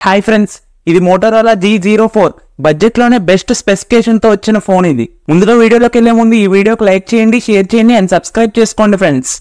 Hi friends, ఇది Motorola G04 budget లోనే best specification తో వచ్చిన ఫోన్ ఇది. ముందుగా వీడియోలోకి వెళ్లే ముందు ఈ వీడియోకి లైక్ చేయండి, షేర్ చేయండి అండ్ సబ్స్క్రైబ్ చేసుకోండి ఫ్రెండ్స్.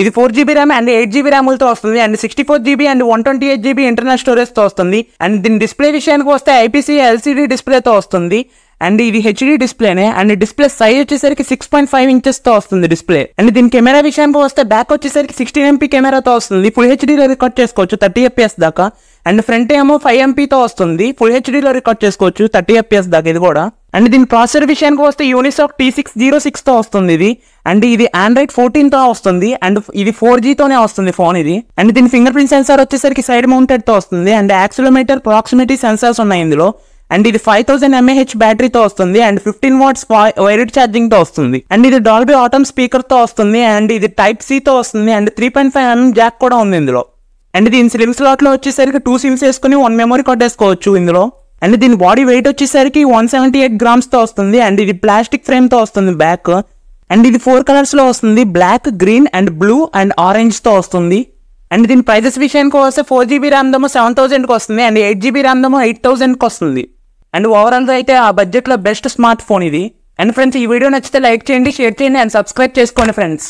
ఇది 4GB ర్యామ్ అండ్ 8GB ర్యాములతో వస్తుంది and 64GB and 128GB internal storage తో వస్తుంది. అండ్ దీని డిస్ప్లే విషయానికి వస్తే IPS LCD డిస్ప్లేతో వస్తుంది అండ్ ఇది HD డిస్ప్లేనే అండ్ డిస్ప్లే సైజ్ వచ్చేసరికి 6.5 ఇంచెస్ తో వస్తుంది డిస్ప్లే. అండ్ దీని కెమెరా విషయానికి వస్తే బ్యాక్ వచ్చేసరికి 16MP కెమెరాతో వస్తుంది. ఫుల్ హెచ్డీలో రికార్డ్ చేసుకోవచ్చు 30fps దాకా. అండ్ ఫ్రంట్ ఏమో 5MP తో వస్తుంది. ఫుల్ హెచ్డీలో రికార్డ్ చేసుకోవచ్చు 30fps దాకా ఇది కూడా. అండ్ దీని ప్రాసెసర్ విషయానికి వస్తే యూనిసాక్ T606 తో వస్తుంది ఇది. అండ్ ఇది Android 14 తో వస్తుంది అండ్ ఇది 4G తోనే వస్తుంది ఫోన్ ఇది. అండ్ దీని ఫింగర్ ప్రింట్ సెన్సార్ వచ్చేసరికి సైడ్ మౌంటెడ్ తో వస్తుంది అండ్ యాక్సిలరోమీటర్, ప్రాక్సిమిటీ సెన్సార్స్ ఉన్నాయి ఇందులో. అండ్ ఇది 5000 mAh బ్యాటరీతో వస్తుంది అండ్ 15 watts వైర్డ్ ఛార్జింగ్ తో వస్తుంది. అండ్ ఇది డాల్బీ ఆటమ్ స్పీకర్ తో వస్తుంది అండ్ ఇది Type-C తో వస్తుంది అండ్ 3.5mm జాక్ కూడా ఉంది ఇందులో. అండ్ దీని స్లిమ్ స్లాట్ లో వచ్చేసరికి 2 సిమ్స్ వేసుకుని 1 మెమరీ కార్డ్ వేసుకోవచ్చు ఇందులో. అండ్ దీని బాడీ వెయిట్ వచ్చేసరికి 178 grams తో వస్తుంది అండ్ ఇది ప్లాస్టిక్ ఫ్రేమ్ తో వస్తుంది బ్యాక్. అండ్ ఇది 4 కలర్స్ లో వస్తుంది, black, green and blue and orange తో వస్తుంది. అండ్ దీని ప్రైజెస్ విషయానికి వస్తే 4GB ర్యామ్ దమో 7000 కి వస్తుంది అండ్ 8GB ర్యామ్ దమో 8000 కి వస్తుంది. అండ్ ఓవరాల్ గా అయితే ఆ బడ్జెట్ లో బెస్ట్ స్మార్ట్ ఫోన్ ఇది. అండ్ ఫ్రెండ్స్, ఈ వీడియో నచ్చితే లైక్ చేయండి, షేర్ చేయండి అండ్ సబ్స్క్రైబ్ చేసుకోండి ఫ్రెండ్స్.